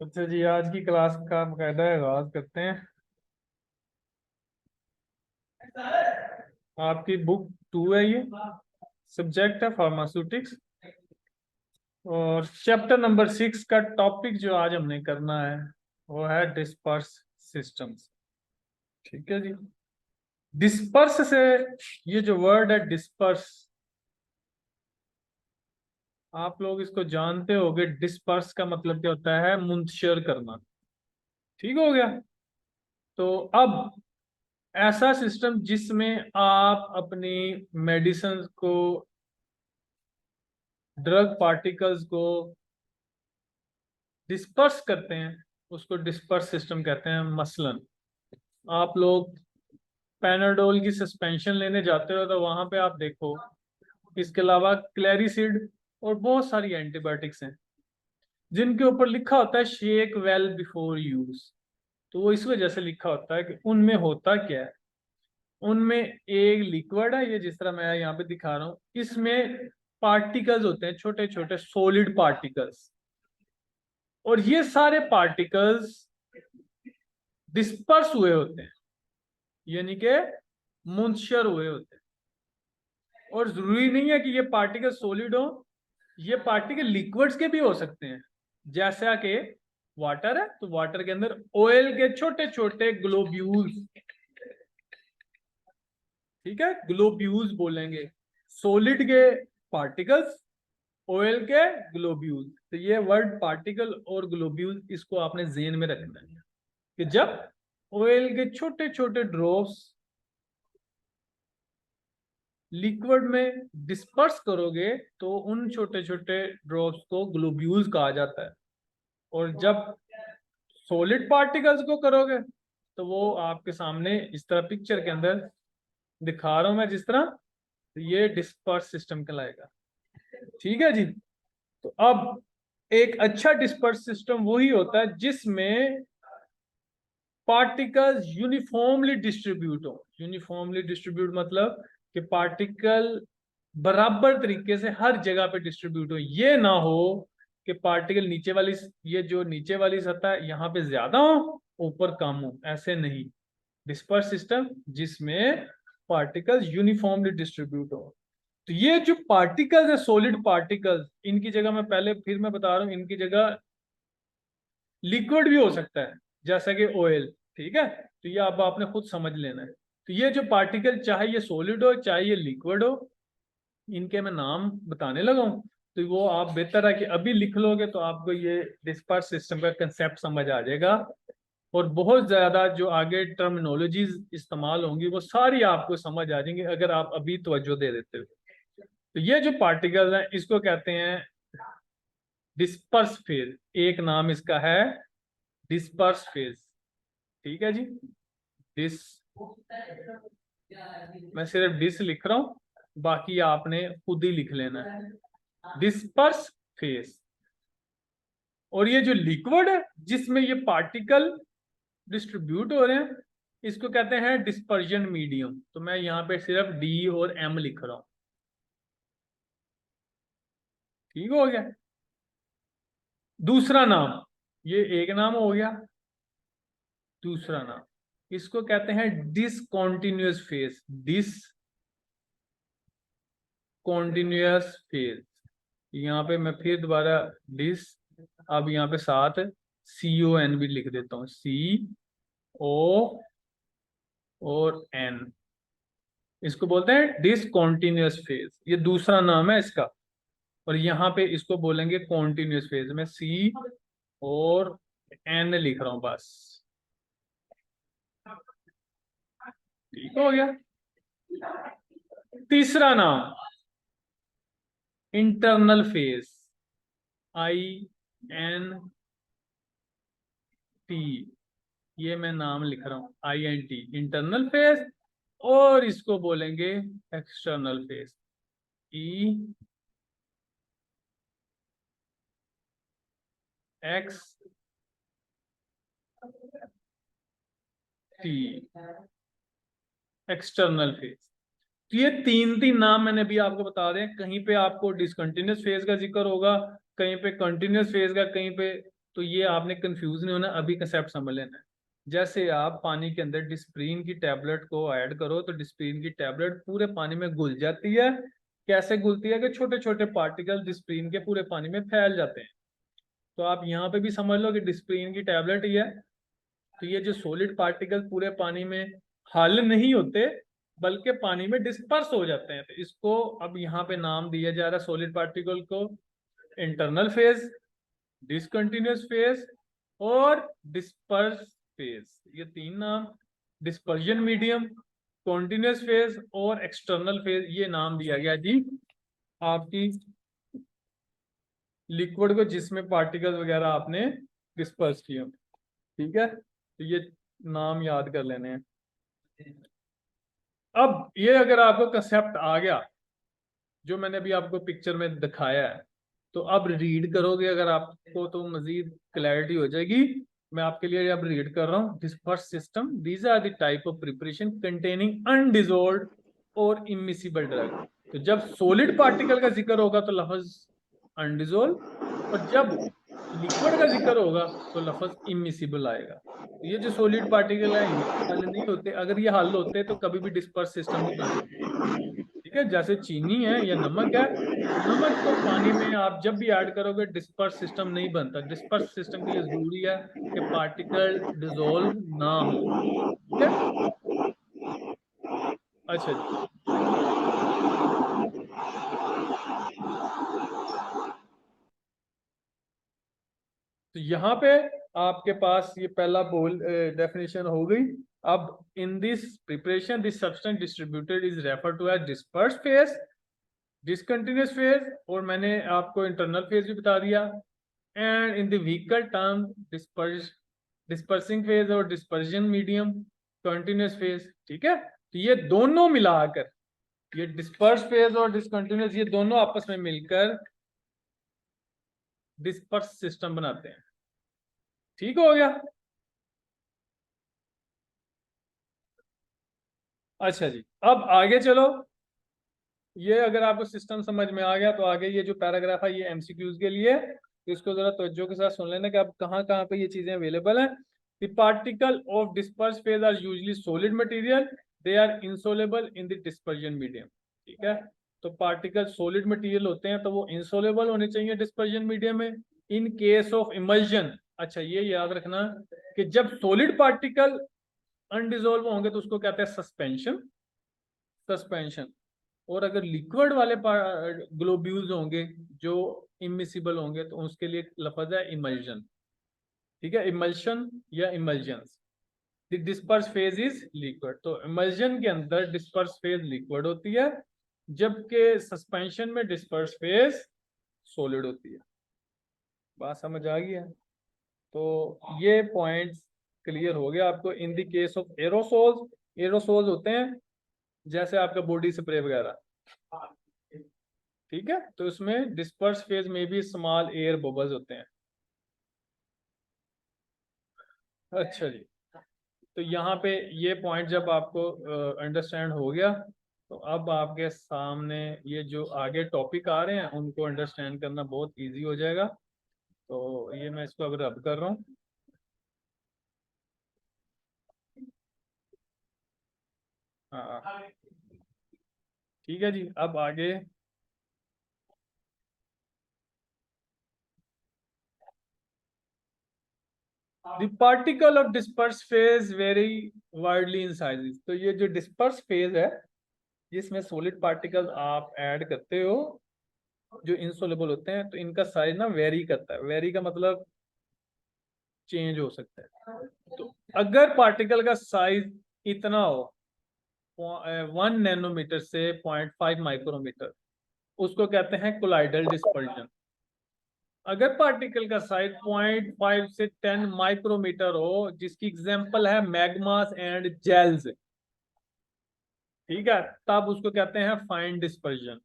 अच्छा जी, आज की क्लास का बकायदा आगाज करते हैं। आपकी बुक 2 है ये। सब्जेक्ट है फार्मास्यूटिक्स। और चैप्टर नंबर 6 का टॉपिक जो आज हमने करना है वो है डिस्पर्स सिस्टम्स। ठीक है जी। डिस्पर्स से, ये जो वर्ड है डिस्पर्स, आप लोग इसको जानते होंगे। डिस्पर्स का मतलब क्या होता है? मुंतशिर करना। ठीक हो गया। तो अब ऐसा सिस्टम जिसमें आप अपनी मेडिसिन को, ड्रग पार्टिकल्स को डिस्पर्स करते हैं, उसको डिस्पर्स सिस्टम कहते हैं। मसलन आप लोग पैनाडोल की सस्पेंशन लेने जाते हो तो वहां पे आप देखो, इसके अलावा क्लेरिसिड और बहुत सारी एंटीबायोटिक्स हैं जिनके ऊपर लिखा होता है शेक वेल बिफोर यूज। तो वो इस वजह से लिखा होता है कि उनमें होता क्या है। उनमें एक लिक्विड है, ये जिस तरह मैं यहाँ पे दिखा रहा हूँ, इसमें पार्टिकल्स होते हैं, छोटे छोटे सॉलिड पार्टिकल्स। और ये सारे पार्टिकल्स डिस्पर्स हुए होते हैं, यानी कि मुंतशिर हुए होते हैं। और जरूरी नहीं है कि ये पार्टिकल सॉलिड हो, ये पार्टिकल लिक्विड्स के भी हो सकते हैं। जैसा कि वाटर है तो वाटर के अंदर ऑयल के छोटे छोटे ग्लोब्यूल्स, ठीक है, ग्लोब्यूल्स बोलेंगे। सॉलिड के पार्टिकल्स, ऑयल के ग्लोब्यूल। तो ये वर्ड पार्टिकल और ग्लोब्यूल, इसको आपने जेन में रखना है कि जब ऑयल के छोटे छोटे ड्रॉप्स लिक्विड में डिस्पर्स करोगे तो उन छोटे छोटे ड्रॉप्स को ग्लोब्यूल्स कहा जाता है। और जब सॉलिड पार्टिकल्स को करोगे तो वो आपके सामने इस तरह पिक्चर के अंदर दिखा रहा हूं मैं जिस तरह, तो ये डिस्पर्स सिस्टम कहलाएगा। ठीक है जी। तो अब एक अच्छा डिस्पर्स सिस्टम वही होता है जिसमें पार्टिकल्स यूनिफॉर्मली डिस्ट्रीब्यूट हो। यूनिफॉर्मली डिस्ट्रीब्यूट मतलब कि पार्टिकल बराबर तरीके से हर जगह पे डिस्ट्रीब्यूट हो। ये ना हो कि पार्टिकल नीचे वाली, ये जो नीचे वाली सतह है यहाँ पे ज्यादा हो, ऊपर कम हो, ऐसे नहीं। डिस्पर्स सिस्टम जिसमें पार्टिकल्स यूनिफॉर्मली डिस्ट्रीब्यूट हो। तो ये जो पार्टिकल्स है, सॉलिड पार्टिकल्स, इनकी जगह मैं पहले फिर मैं बता रहा हूँ, इनकी जगह लिक्विड भी हो सकता है जैसा कि ऑयल। ठीक है, तो ये अब आपने खुद समझ लेना है। तो ये जो पार्टिकल, चाहे ये सॉलिड हो चाहे ये लिक्विड हो, इनके मैं नाम बताने लगा हूं। तो वो आप बेहतर है कि अभी लिख लोगे तो आपको ये डिस्पर्स सिस्टम का कंसेप्ट समझ आ जाएगा। और बहुत ज्यादा जो आगे टर्मिनोलॉजीज इस्तेमाल होंगी वो सारी आपको समझ आ जाएंगी अगर आप अभी तवज्जो दे देते हो। तो ये जो पार्टिकल्स हैं इसको कहते हैं डिस्पर्स फेज। एक नाम इसका है डिस्पर्स फेज। ठीक है जी। डिस, मैं सिर्फ डिस लिख रहा हूं, बाकी आपने खुद ही लिख लेना है। Disperse phase. और ये जो लिक्विड है जिसमें ये पार्टिकल डिस्ट्रीब्यूट हो रहे हैं, इसको कहते हैं डिस्पर्जन मीडियम। तो मैं यहाँ पे सिर्फ डी और एम लिख रहा हूं। ठीक हो गया। दूसरा नाम, ये एक नाम हो गया। दूसरा नाम, इसको कहते हैं डिसकॉन्टिन्यूअस फेज। Discontinuous phase. यहाँ पे मैं फिर दोबारा डिस, अब यहाँ पे साथ CON भी लिख देता हूँ। CO और N, इसको बोलते हैं डिसकॉन्टिन्यूअस फेज। ये दूसरा नाम है इसका। और यहाँ पे इसको बोलेंगे कॉन्टिन्यूअस फेज। में C और N लिख रहा हूँ बस। ठीक हो गया। तीसरा नाम इंटरनल फेज। INT, ये मैं नाम लिख रहा हूं, INT, इंटरनल फेज। और इसको बोलेंगे external phase. EXT, external phase. तो ये तीन तीन नाम मैंने भी आपको बता दें। कहीं पे आपको डिसकंटिन्यूस फेज का जिक्र होगा, कहीं पे कंटिन्यूस फेज का, कहीं पे तो ये आपने कंफ्यूज नहीं होना, अभी कंसेप्ट समझ लेना है। जैसे आप पानी के अंदर डिस्प्रिन की टैबलेट को ऐड करो तो डिस्प्रिन की टैबलेट पूरे पानी में घुल जाती है। कैसे घुलती है कि छोटे छोटे पार्टिकल डिस्प्रिन के पूरे पानी में फैल जाते हैं। तो आप यहाँ पे भी समझ लो कि डिस्प्रिन की टैबलेट ही है। तो ये जो सॉलिड पार्टिकल पूरे पानी में हल नहीं होते बल्कि पानी में डिस्पर्स हो जाते हैं, तो इसको अब यहाँ पे नाम दिया जा रहा है सॉलिड पार्टिकल को इंटरनल फेज, डिसकंटिन्यूअस फेज और डिस्पर्स फेज। ये तीन नाम, डिस्पर्जन मीडियम, कॉन्टिन्यूअस फेज और एक्सटर्नल फेज, ये नाम दिया गया जी आपकी लिक्विड को जिसमें पार्टिकल वगैरह आपने डिस्पर्स किया। ठीक है, तो ये नाम याद कर लेने हैं। अब ये अगर आपको कंसेप्ट आ गया जो मैंने अभी आपको पिक्चर में दिखाया है, तो अब रीड करोगे अगर आपको तो मजीद क्लैरिटी हो जाएगी। मैं आपके लिए अब रीड कर रहा हूँ। Disperse system, these are the type of preparation containing undissolved और इमिसिबल ड्रग। तो जब सॉलिड पार्टिकल का जिक्र होगा तो लफ्ज अनडिसॉल्व, और जब लिक्विड का जिक्र होगा तो लफ्ज इमिसिबल आएगा। ये जो सॉलिड पार्टिकल है ये हल नहीं होते, अगर ये हल होते तो कभी भी डिस्पर्स सिस्टम नहीं बन सकते। ठीक है, जैसे चीनी है या नमक है, नमक को पानी में आप जब भी ऐड करोगे डिस्पर्स सिस्टम नहीं बनता। डिस्पर्स सिस्टम के लिए जरूरी है कि पार्टिकल डिसॉल्व ना हो। ठीक है, अच्छा जी। तो यहाँ पे आपके पास ये पहला बोल डेफिनेशन हो गई। अब in this preparation this substance distributed is refer to as disperse phase, discontinuous phase, और मैंने आपको इंटरनल फेज भी बता दिया। And in the vehicle term dispersing phase और डिस्पर्जन मीडियम, कंटिन्यूअस फेज। ठीक है, तो ये दोनों मिलाकर, ये डिस्पर्स फेज और डिसकंटिन्यूअस, ये दोनों आपस में मिलकर डिस्पर्स सिस्टम बनाते हैं। ठीक हो गया। अच्छा जी, अब आगे चलो। ये अगर आपको सिस्टम समझ में आ गया तो आगे ये जो पैराग्राफ है ये एमसीक्यूज के लिए है, तो इसको जरा तवज्जो के साथ सुन लेना कि अब कहाँ कहाँ पे ये चीजें अवेलेबल हैं। The particle of disperse phase are usually solid material, they are insoluble in the dispersion medium. ठीक है, तो पार्टिकल सॉलिड मटेरियल होते हैं तो वो इंसोलेबल होने चाहिए डिस्पर्जन मीडियम में। इन केस ऑफ इमल्जन, अच्छा ये याद रखना कि जब सॉलिड पार्टिकल अनडिजोल्व होंगे तो उसको कहते हैं सस्पेंशन, सस्पेंशन। और अगर लिक्विड वाले ग्लोब्यूल्स होंगे जो इमिसिबल होंगे तो उसके लिए लफज है इमल्जन। ठीक है, इमल्शन या emulsions. The disperse phase is liquid, तो इमल्जन के अंदर डिस्पर्स फेज लिक्विड होती है जबकि सस्पेंशन में डिस्पर्स फेज सॉलिड होती है। बात समझ आ गई है? तो ये पॉइंट्स क्लियर हो गया आपको। In the case of aerosols, aerosols होते हैं जैसे आपका बॉडी स्प्रे वगैरह। ठीक है, तो इसमें डिस्पर्स फेज में भी स्मॉल एयर बबल्स होते हैं। अच्छा जी, तो यहाँ पे ये पॉइंट जब आपको अंडरस्टैंड हो गया तो अब आपके सामने ये जो आगे टॉपिक आ रहे हैं उनको अंडरस्टैंड करना बहुत इजी हो जाएगा। तो ये मैं इसको अब रब कर रहा हूँ। हाँ, ठीक है जी, अब आगे the particle of disperse phase very widely in sizes. तो ये जो डिस्पर्स फेज है जिसमें सॉलिड पार्टिकल आप ऐड करते हो जो इंसोलेबल होते हैं, तो इनका साइज ना वेरी करता है। वेरी का मतलब चेंज हो सकता है। तो अगर पार्टिकल का साइज इतना हो 1 नैनोमीटर से 0.5 माइक्रोमीटर, उसको कहते हैं कोलाइडल डिस्पर्जन। अगर पार्टिकल का साइज 0.5 से 10 माइक्रोमीटर हो, जिसकी एग्जांपल है मैग्मास एंड जेल्स, ठीक है, तब उसको कहते हैं फाइन डिस्पर्जन।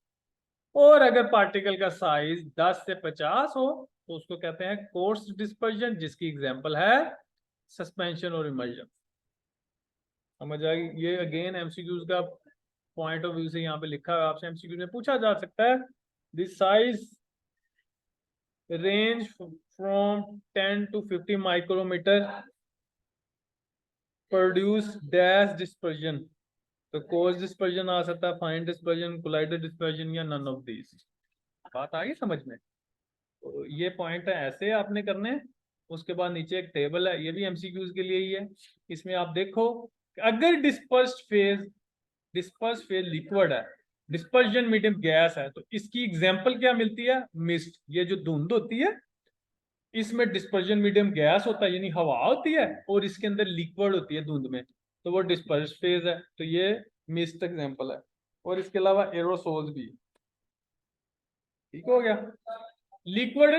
और अगर पार्टिकल का साइज 10 से 50 हो तो उसको कहते हैं कोर्स डिस्पर्जन, जिसकी एग्जांपल है सस्पेंशन और इमल्जन। समझ आएगी? ये अगेन एमसीक्यूज का पॉइंट ऑफ व्यू से यहाँ पे लिखा है, आपसे एमसीक्यू में पूछा जा सकता है this size range from 10 to 50 micrometer produce dash dispersion। तो cause dispersion आ सकता है, fine dispersion, collider dispersion या none of these। बात आ गई समझ में? तो ये पॉइंट है, ऐसे आपने करने हैं। उसके बाद नीचे एक टेबल है, ये भी एमसीक्यूज के लिए ही है। इसमें आप देखो अगर डिस्पर्स फेज लिक्विड है, डिस्पर्जन मीडियम गैस है, तो इसकी एग्जांपल क्या मिलती है? मिस्ट। ये जो धुंध होती है इसमें डिस्पर्जन मीडियम गैस होता है यानी हवा होती है, और इसके अंदर लिक्विड होती है धुंध में, तो वो डिस्पर्स फेज है। तो ये मिस्ट एग्जांपल है। और इसके अलावा एरोसोल्स भी। ठीक हो गया। लिक्विड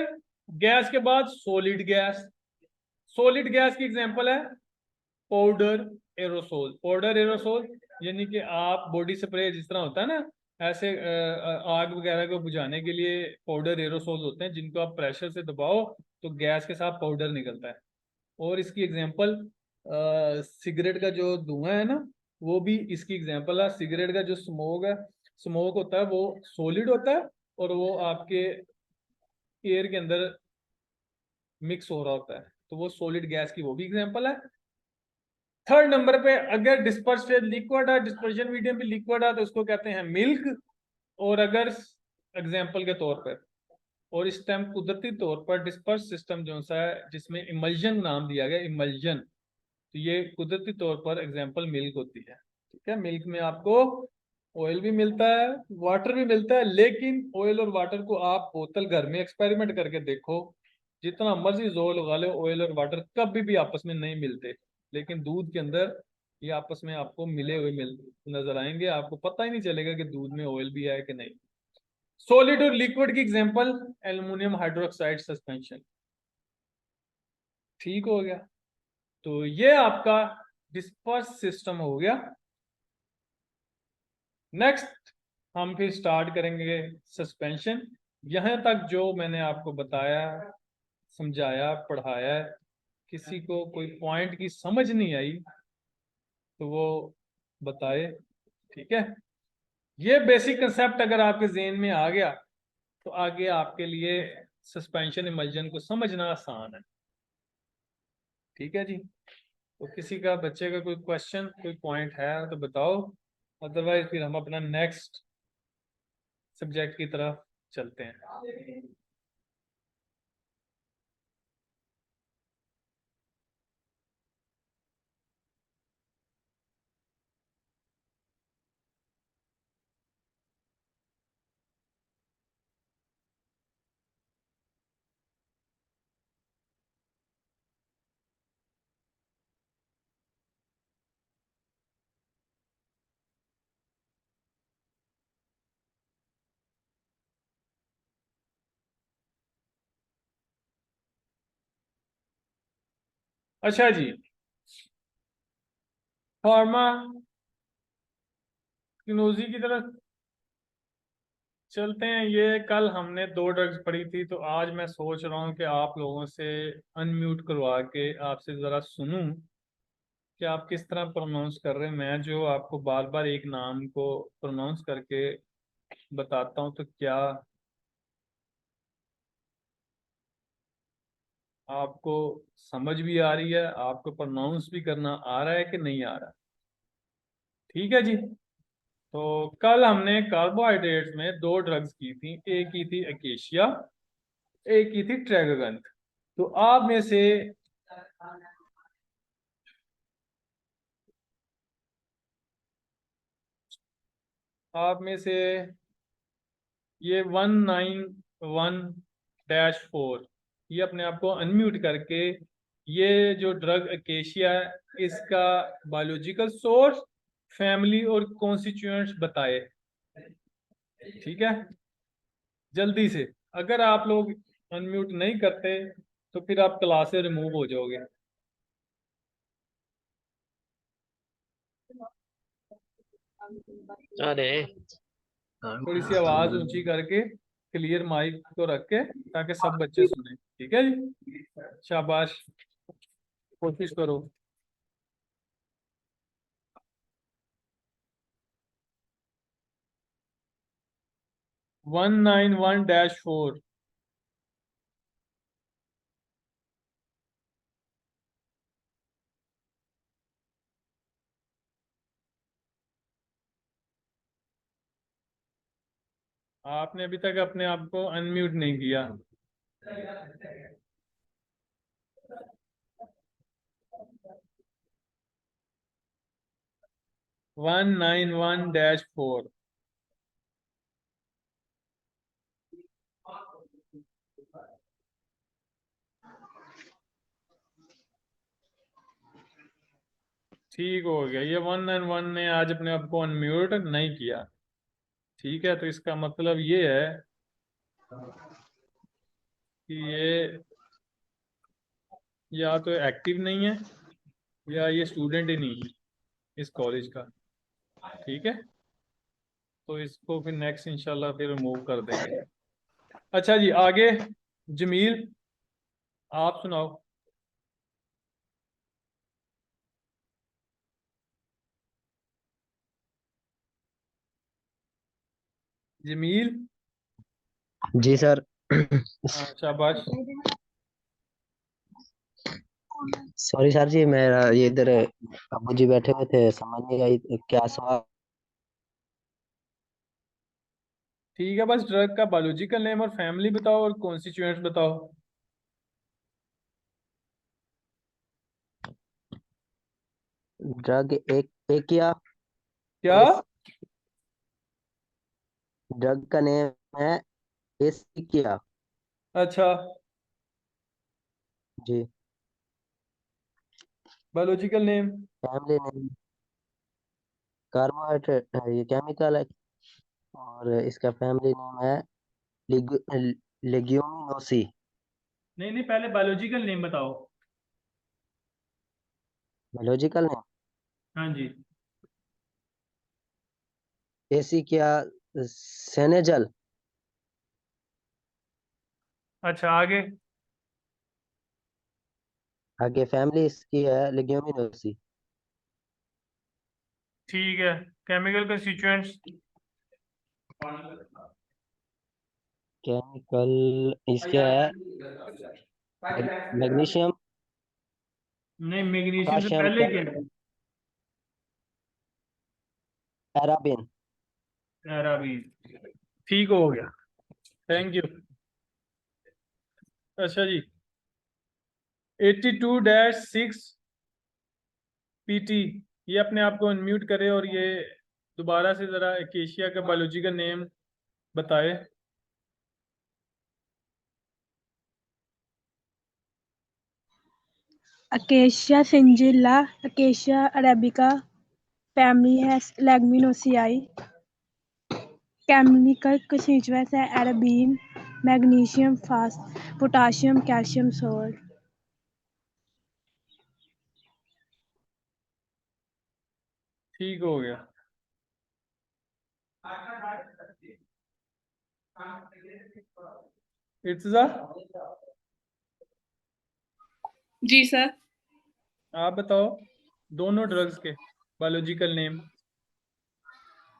गैस के बाद सॉलिड गैस। सॉलिड गैस की एग्जांपल है पाउडर एरोसोल। पाउडर एरोसोल यानी कि आप बॉडी स्प्रे जिस तरह होता है ना, ऐसे आग वगैरह को बुझाने के लिए पाउडर एरोसोल होते हैं, जिनको आप प्रेशर से दबाओ तो गैस के साथ पाउडर निकलता है। और इसकी एग्जांपल सिगरेट का जो धुआं है ना, वो भी इसकी एग्जांपल है। सिगरेट का जो स्मोक है, स्मोक होता है वो सॉलिड होता है, और वो आपके एयर के अंदर मिक्स हो रहा होता है, तो वो सॉलिड गैस की वो भी एग्जांपल है। थर्ड नंबर पे अगर डिस्पर्स फेज लिक्विड है, डिस्पर्जन मीडियम पे लिक्विड है, तो उसको कहते हैं मिल्क। और अगर एग्जांपल के तौर पर, और इस टाइम कुदरती तौर पर डिस्पर्स सिस्टम जो सा है जिसमें इमल्जन नाम दिया गया, इमल्जन, तो ये कुदरती तौर पर एग्जांपल मिल्क होती है। ठीक है, मिल्क में आपको ऑयल भी मिलता है, वाटर भी मिलता है, लेकिन ऑयल और वाटर को आप बोतल घर में एक्सपेरिमेंट करके देखो, जितना मर्जी जोर लगा लो, ऑयल और वाटर कभी भी आपस में नहीं मिलते। लेकिन दूध के अंदर ये आपस में आपको मिले हुए मिल नजर आएंगे, आपको पता ही नहीं चलेगा कि दूध में ऑयल भी है कि नहीं। सॉलिड और लिक्विड की एग्जांपल एल्युमिनियम हाइड्रोक्साइड सस्पेंशन। ठीक हो गया। तो ये आपका डिस्पर्स सिस्टम हो गया। नेक्स्ट हम फिर स्टार्ट करेंगे सस्पेंशन। यहां तक जो मैंने आपको बताया, समझाया, पढ़ाया, किसी को कोई पॉइंट की समझ नहीं आई तो वो बताए। ठीक है, ये बेसिक कंसेप्ट अगर आपके जेहन में आ गया तो आगे आपके लिए सस्पेंशन इमल्जन को समझना आसान है। ठीक है जी। तो किसी का, बच्चे का कोई क्वेश्चन, कोई पॉइंट है तो बताओ, अदरवाइज फिर हम अपना नेक्स्ट सब्जेक्ट की तरफ चलते हैं। अच्छा जी, फार्माकोनोजी की तरफ चलते हैं। ये कल हमने 2 ड्रग्स पढ़ी थी, तो आज मैं सोच रहा हूँ कि आप लोगों से अनम्यूट करवा के आपसे ज़रा सुनूं कि आप किस तरह प्रोनाउंस कर रहे हैं। मैं जो आपको बार बार एक नाम को प्रोनाउंस करके बताता हूँ, तो क्या आपको समझ भी आ रही है, आपको प्रोनाउंस भी करना आ रहा है कि नहीं आ रहा? ठीक है जी। तो कल हमने कार्बोहाइड्रेट्स में 2 ड्रग्स की थी, एक की थी एकेशिया, एक की थी ट्रेगोगंथ। तो आप में से ये 191-4, ये अपने आप को अनम्यूट करके ये जो ड्रग अकेशिया है इसका बायोलॉजिकल सोर्स, फैमिली और कॉन्स्टिट्यूएंट्स बताए। ठीक है, जल्दी से। अगर आप लोग अनम्यूट नहीं करते तो फिर आप क्लास से रिमूव हो जाओगे। अरे थोड़ी सी आवाज ऊंची करके, क्लियर माइक को रख के, ताकि सब बच्चे सुने। ठीक है जी, शाबाश, कोशिश करो। 191-4। आपने अभी तक अपने आप को अनम्यूट नहीं किया। 191-4। ठीक हो गया, ये 191 ने आज अपने आप को अनम्यूट नहीं किया। ठीक है, तो इसका मतलब ये है कि ये या तो एक्टिव नहीं है या ये स्टूडेंट ही नहीं है इस कॉलेज का। ठीक है, तो इसको फिर नेक्स्ट इंशाल्लाह फिर रिमूव कर देंगे। अच्छा जी, आगे जमील, आप सुनाओ। जमील। जी सर। हाँ, शाबाश। सॉरी सर जी, मेरा ये इधर अब्बू जी बैठे हुए थे, समझ नहीं आई क्या सवाल। ठीक है, बस ड्रग का बायोलॉजिकल नेम और फैमिली बताओ और कॉन्स्टिट्यूएंट्स बताओ। ड्रग एक एकिया। क्या? एस ड्रग का नेम है एसिकिया। अच्छा, जी। Biological name. Family name carbohydrate, ये केमिकल है। और इसका फैमिली नेम है लेग्यूमिनोसी। नहीं नहीं, पहले बायोलॉजिकल नेम बताओ। बायोलॉजिकल नेम हाँ जी। एसिकिया सेनेजल। अच्छा, आगे। आगे फैमिली इसकी है लेग्यूमिनोसी। ठीक है, केमिकल कंस्टिट्यूएंट्स। केमिकल इसके है मैग्नीशियम, नहीं, मैग्नीशियम से पोटाशियम, पहले क्या है? पैराबिन। पैराबीन। ठीक हो गया, थैंक यू। अच्छा जी, 82-6 पीटी, ये अपने आप को अनम्यूट करे और ये दोबारा से जरा एकेशिया का बायोलॉजिकल नेम बताए। अकेशिया सिंजिला, अकेशिया अरेबिका, फैमिली है लेग्मिनोसियाई, केमिकल कंस्टिट्यूएंट्स है arabin, magnesium, potassium, calcium, salt. ठीक हो गया। इर्तिजा, जी सर। आप बताओ दोनों ड्रग्स के बायोलॉजिकल नेम।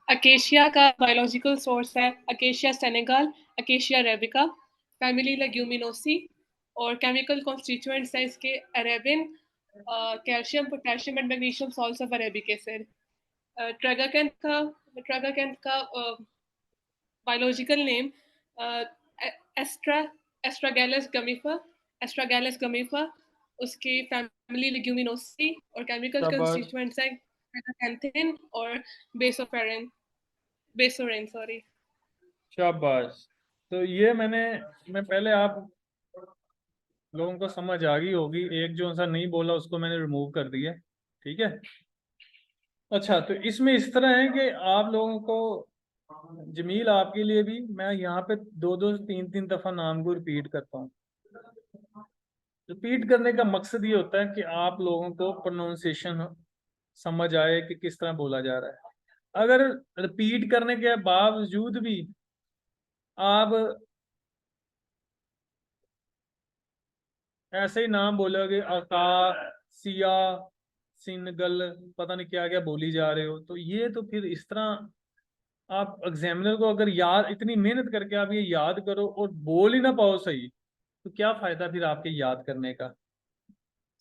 अकेशिया का बायोलॉजिकल सोर्स है Acacia senegal, Acacia arabica, family Leguminosae, और केमिकल कॉन्स्टिट्यूएंट्स है इसके arabin, calcium, potassium and magnesium salts of arabic acid. Tragacanth का biological name astra Astragalus gummifer, उसकी फैमिली लेग्यूमिनोसी, और chemical शाबाश, constituents हैं ट्रागाकैंथिन और बेसोरेन, सॉरी। शाबाश। तो ये मैं पहले आप लोगों को समझ आ गई होगी, एक जो सा नहीं बोला उसको मैंने रिमूव कर दिया। ठीक है। अच्छा, तो इसमें इस तरह है कि आप लोगों को, जमील आपके लिए भी मैं यहाँ पे 2-2 3-3 दफा नाम को रिपीट करता हूँ। रिपीट करने का मकसद ये होता है कि आप लोगों को प्रोनाउंसिएशन समझ आए कि किस तरह बोला जा रहा है। अगर रिपीट करने के बावजूद भी आप ऐसे ही नाम बोलोगे, आकाश, सिया, सिनगल, पता नहीं क्या क्या बोली जा रहे हो, तो ये तो फिर इस तरह आप एग्जामिनर को अगर याद, इतनी मेहनत करके आप ये याद करो और बोल ही ना पाओ सही, तो क्या फायदा फिर आपके याद करने का।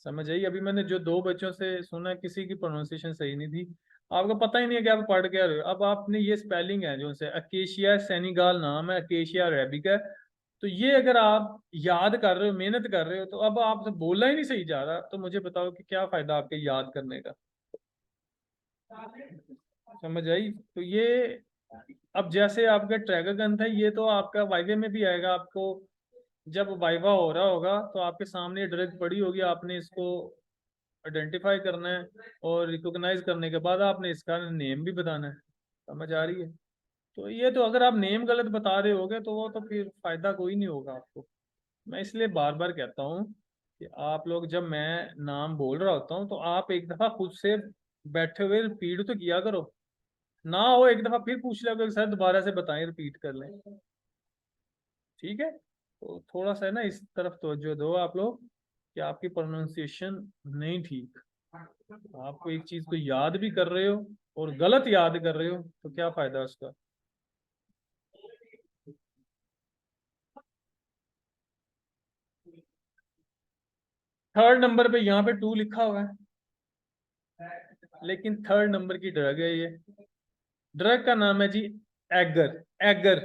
समझ आई? अभी मैंने जो 2 बच्चों से सुना, किसी की प्रोनाउंसिएशन सही नहीं थी, आपको पता ही नहीं है कि आप पढ़ क्या रहे हो। अब आपने ये स्पेलिंग है जो से अकेशिया सेनेगाल नाम है, अकेशिया अरेबिका है, तो ये अगर आप याद कर रहे हो, मेहनत कर रहे हो, तो अब आपसे बोलना ही नहीं सही जा रहा, तो मुझे बताओ कि क्या फायदा आपके याद करने का। समझ आई? तो ये अब जैसे आपका ट्रैगर गन था, ये तो आपका वाइवे में भी आएगा। आपको जब वाइवा हो रहा होगा तो आपके सामने ड्रग पड़ी होगी, आपने इसको आइडेंटिफाई करना है, और रिकॉग्नाइज करने के बाद आपने इसका नेम भी बताना है। समझ आ रही है? तो ये तो अगर आप नेम गलत बता रहे होगे तो वो तो फिर फायदा कोई नहीं होगा आपको। मैं इसलिए बार बार कहता हूँ कि आप लोग, जब मैं नाम बोल रहा होता हूँ, तो आप एक दफा खुद से बैठे हुए रिपीट तो किया करो, ना हो एक दफा फिर पूछ लिया करो सर दोबारा से बताएं, रिपीट कर लें। ठीक है? तो थोड़ा सा है ना इस तरफ तवज्जो दो आप लोग, कि आपकी प्रोनाउंसिएशन नहीं ठीक। आपको एक चीज को याद भी कर रहे हो और गलत याद कर रहे हो, तो क्या फायदा उसका। थर्ड नंबर पे यहाँ पे 2 लिखा हुआ है, लेकिन थर्ड नंबर की ड्रग है ये। ड्रग का नाम है जी एगर। एगर,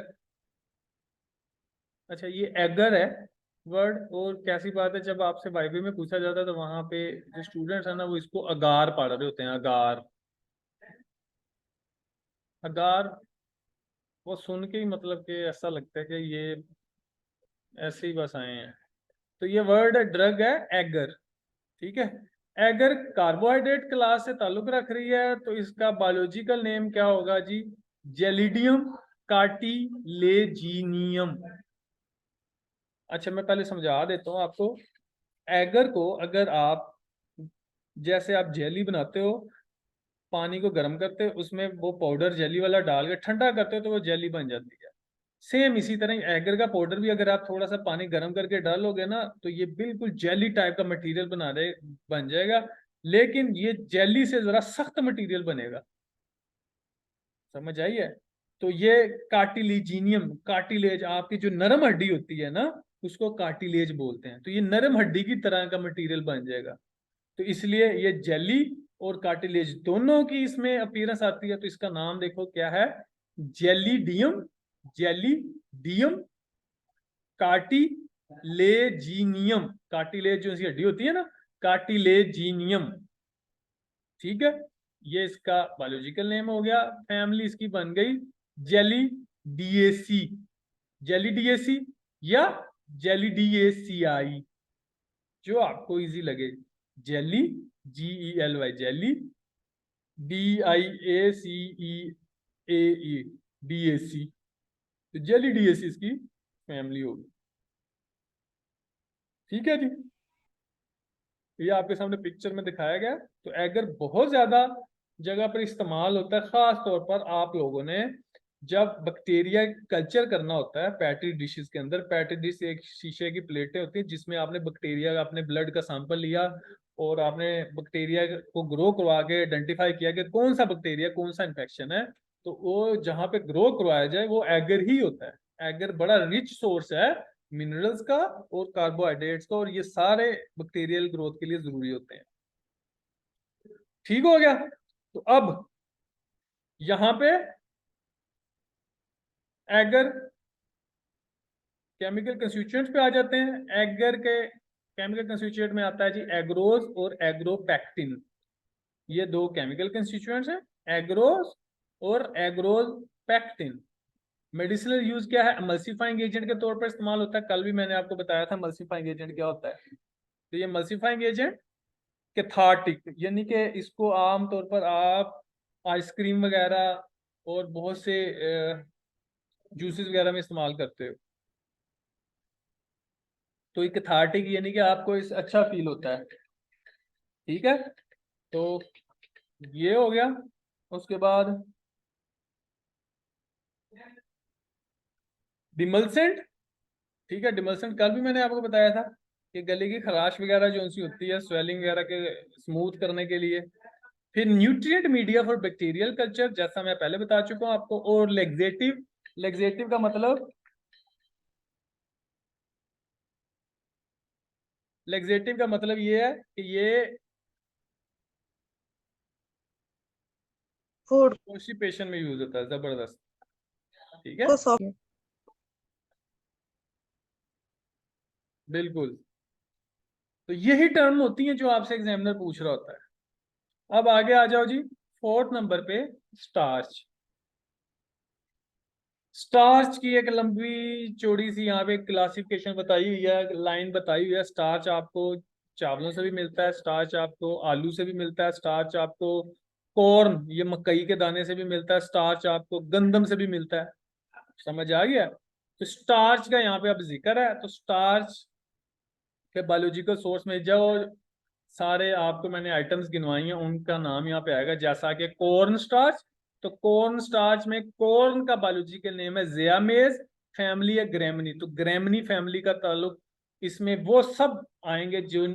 अच्छा ये एगर है वर्ड। और कैसी बात है, जब आपसे वाइवे में पूछा जाता है तो वहां पे जो स्टूडेंट्स है ना, वो इसको अगार पढ़ रहे होते हैं। अगार, अगार, वो सुन के ही मतलब कि ऐसा लगता है कि ये ऐसे ही बस आए हैं। तो ये वर्ड ड्रग है एगर। ठीक है? एगर कार्बोहाइड्रेट क्लास से ताल्लुक रख रही है, तो इसका बायोलॉजिकल नेम क्या होगा जी? जेलिडियम कार्टिलेजिनियम। अच्छा मैं पहले समझा देता हूँ आपको। एगर को अगर आप, जैसे आप जेली बनाते हो, पानी को गर्म करते हो, उसमें वो पाउडर जेली वाला डाल के ठंडा करते हो तो वो जेली बन जाती है। सेम इसी तरह एगर का पाउडर भी अगर आप थोड़ा सा पानी गर्म करके डालोगे ना, तो ये बिल्कुल जेली टाइप का मटेरियल बन जाएगा। लेकिन ये जेली से जरा सख्त मटेरियल बनेगा। समझ आई है? तो ये कार्टिलेजिनियम, कार्टिलेज, आपकी जो नरम हड्डी होती है ना, उसको कार्टिलेज बोलते हैं। तो ये नरम हड्डी की तरह का मटेरियल बन जाएगा। तो इसलिए ये जेली और कार्टिलेज दोनों की इसमें अपीयरेंस आती है। तो इसका नाम देखो क्या है? Gelidium, Gelidium कार्टिलेजिनियम। कार्टिलेज जो इसकी हड्डी होती है ना, कार्टिलेजिनियम। ठीक है? ये इसका बायोलॉजिकल नेम हो गया। फैमिली इसकी बन गई जेलीडिएसी। जेलीडिएसी या जेलीडिएसीआई, जो आपको इजी लगे। Jelly, GELY, jelly, DIACEAE, DAC। तो जेली DAC इसकी फैमिली होगी। ठीक है जी? ये आपके सामने पिक्चर में दिखाया गया। तो एगर बहुत ज्यादा जगह पर इस्तेमाल होता है, खास तौर पर आप लोगों ने जब बैक्टीरिया कल्चर करना होता है पैट्री डिशेस के अंदर। पैट्री डिश एक शीशे की प्लेटें होती हैं जिसमें आपने बैक्टीरिया का, अपने ब्लड का सैंपल लिया, और आपने बैक्टीरिया को ग्रो करवा के आइडेंटिफाई किया कि कौन सा बैक्टीरिया, कौन सा इन्फेक्शन है। तो वो जहाँ पे ग्रो करवाया जाए वो एगर ही होता है। एगर बड़ा रिच सोर्स है मिनरल्स का और कार्बोहाइड्रेट्स का, और ये सारे बैक्टीरियल ग्रोथ के लिए जरूरी होते हैं। ठीक हो गया? तो अब यहां पे एगर केमिकल कंस्टिट्यूएंट्स पे आ जाते हैं। एगर के केमिकल कंस्टिट्यूएंट में आता है जी एग्रोज और एग्रोपैक्टिन। ये 2 केमिकल कंस्टिट्यूएंट्स हैं, एग्रोज और एग्रोपैक्टिन। मेडिसिनल यूज क्या है? एमल्सिफाइंग एजेंट के तौर पर इस्तेमाल होता है। कल भी मैंने आपको बताया था एमल्सिफाइंग एजेंट क्या होता है। तो ये एमल्सिफाइंग एजेंट कैथार्टिक, यानी कि इसको आमतौर पर आप आइसक्रीम वगैरह और बहुत से जूसेस वगैरह में इस्तेमाल करते हो। तो ये कैथार्टिक यानी कि आपको इस अच्छा फील होता है। ठीक है? तो ये हो गया। उसके बाद डिमल्सेंट। ठीक है? डिमल्सेंट कल भी मैंने आपको बताया था कि गले की खराश वगैरह जो सी होती है, स्वेलिंग वगैरह के स्मूथ करने के लिए। फिर nutrient media for bacterial culture, जैसा मैं पहले बता चुका हूं आपको। और लेग्जेटिव, लेग्जेटिव का मतलब, लेग्जेटिव का मतलब ये है कि ये फूड कॉन्स्टिपेशन में यूज होता है, जबरदस्त। ठीक है, को सॉफ्ट बिल्कुल। तो यही टर्म होती है जो आपसे एग्जामिनर पूछ रहा होता है। अब आगे आ जाओ जी, 4th नंबर पे स्टार्च। स्टार्च की एक लंबी चौड़ी सी यहाँ पे क्लासिफिकेशन बताई हुई है, लाइन बताई हुई है। स्टार्च आपको चावलों से भी मिलता है, स्टार्च आपको आलू से भी मिलता है, स्टार्च आपको कॉर्न, ये मकई के दाने से भी मिलता है, स्टार्च आपको गंदम से भी मिलता है। समझ आ गया? तो स्टार्च का यहाँ पे अब जिक्र है, तो स्टार्च के बायोलॉजिकल सोर्स में जो सारे आपको मैंने आइटम्स गिनवाई हैं उनका नाम यहाँ पे आएगा, जैसा कि कॉर्न स्टार्च। तो कॉर्न स्टार्च में कॉर्न का बायोलॉजिकल नेम है ज़ियामेज, फैमिली है ग्रेमनी। तो ग्रेमनी फैमिली का ताल्लुक इसमें वो सब आएंगे जो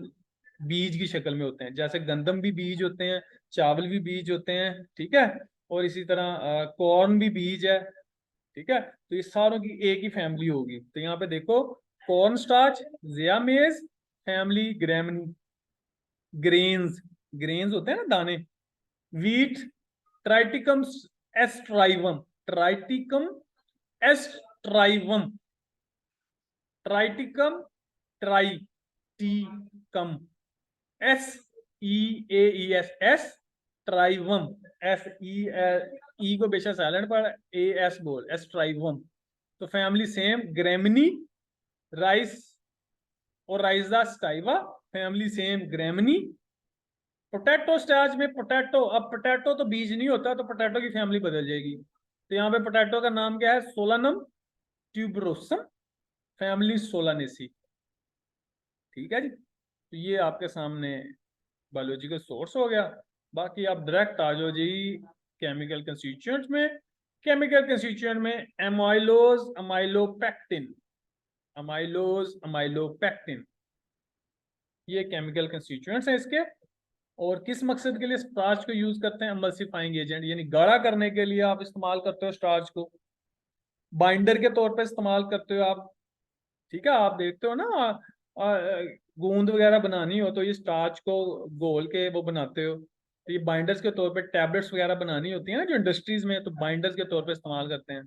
बीज की शक्ल में होते हैं, जैसे गंदम भी बीज होते हैं, चावल भी बीज होते हैं, ठीक है, और इसी तरह कॉर्न भी बीज है, ठीक है। तो ये सारों की एक ही फैमिली होगी। तो यहाँ पे देखो, corn starch, Zea mays, family Gramineae. Grains, grains होते हैं ना दाने। Wheat, Triticum aestivum, Triticum aestivum, Triticum Triticum, S E A E S, S ट्राइवम, एस ई को बेशक साइलेंट पर ए एस बोल, एस्ट्राइवम। तो फैमिली सेम ग्रेमनी, राइस और Oryza sativa, family same Gramineae. Potato starch में पोटैटो, अब पोटैटो तो बीज नहीं होता, तो पोटैटो की फैमिली बदल जाएगी। तो यहाँ पे पोटैटो का नाम क्या है? Solanum tuberosum, family Solanaceae. ठीक है जी, तो ये आपके सामने बायोलॉजिकल सोर्स हो गया। बाकी आप डायरेक्ट आ जाओ जी केमिकल कंस्टिट्यूएंट्स में। केमिकल कंस्टिट्यूएंट में एमाइलोज, अमाइलोपेक्टिन, अमाइलोज, अमाइलोपेक्टिन, ये केमिकल कंस्टिट्यूएंट्स हैं इसके। और किस मकसद के लिए स्टार्च को यूज करते हैं? एमल्सिफाइंग एजेंट, यानी गाढ़ा करने के लिए आप इस्तेमाल करते हो स्टार्च को, बाइंडर के तौर पर इस्तेमाल करते हो आप। ठीक है, आप देखते हो ना, गूंद वगैरह बनानी हो तो ये स्टार्च को घोल के वो बनाते हो। तो ये बाइंडर्स के तौर पे, टैबलेट्स वगैरह बनानी होती है ना जो इंडस्ट्रीज में, तो बाइंडर्स के तौर पे इस्तेमाल करते हैं।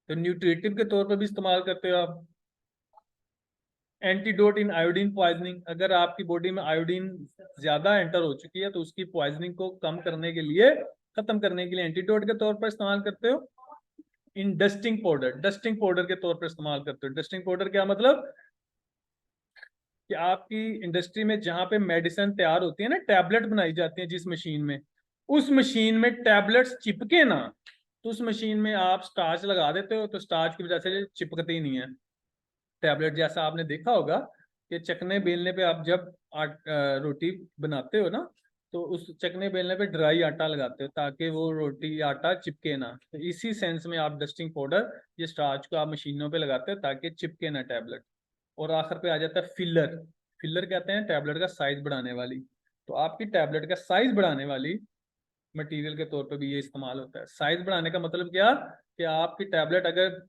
तो न्यूट्रिटिव के तौर पे भी इस्तेमाल करते हो आप। एंटीडोट इन आयोडीन पॉइजनिंग, अगर आपकी बॉडी में आयोडीन ज्यादा एंटर हो चुकी है तो उसकी पॉइजनिंग को कम करने के लिए, खत्म करने के लिए एंटीडोट के तौर पर इस्तेमाल करते हो। इन डस्टिंग पाउडर, डस्टिंग पाउडर के तौर पर इस्तेमाल करते हो। डस्टिंग पाउडर क्या मतलब? कि आपकी इंडस्ट्री में जहां पे मेडिसिन तैयार होती है ना, टैबलेट बनाई जाती है जिस मशीन में, उस मशीन में टैबलेट्स चिपके ना, तो उस मशीन में आप स्टार्च लगा देते हो, तो स्टार्च की वजह से चिपकते ही नहीं है टैबलेट। जैसा आपने देखा होगा कि चकने बेलने पे आप जब रोटी बनाते हो ना, तो उस चकने बेलने पे ड्राई आटा लगाते हो ताकि वो रोटी आटा चिपके ना। तो इसी सेंस में आप डस्टिंग पाउडर, ये स्टार्च को आप मशीनों पे लगाते हो ताकि चिपके ना टैबलेट। और आखिर पे आ जाता है फिलर। फिलर कहते हैं टैबलेट का साइज बढ़ाने वाली। तो आपकी टैबलेट का साइज बढ़ाने वाली मटेरियल के तौर पे भी ये इस्तेमाल होता है। साइज बढ़ाने का मतलब क्या? कि आपकी टैबलेट अगर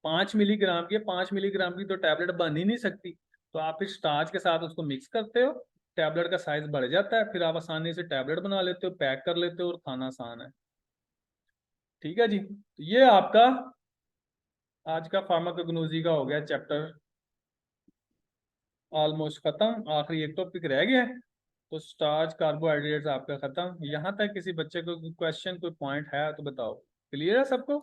5 मिलीग्राम की, 5 मिलीग्राम की तो टैबलेट बन ही नहीं सकती, तो आप फिर स्टार्च के साथ उसको मिक्स करते हो, टैबलेट का साइज बढ़ जाता है, फिर आप आसानी से टैबलेट बना लेते हो, पैक कर लेते हो और खाना आसान है। ठीक है जी, तो ये आपका आज का फार्माकोग्नोसी का हो गया चैप्टर ऑलमोस्ट खत्म। आखिरी एक टॉपिक रह गया है, तो स्टार्च कार्बोहाइड्रेट्स आपका खत्म। यहाँ तक किसी बच्चे को क्वेश्चन, कोई पॉइंट है तो बताओ। क्लियर है सबको?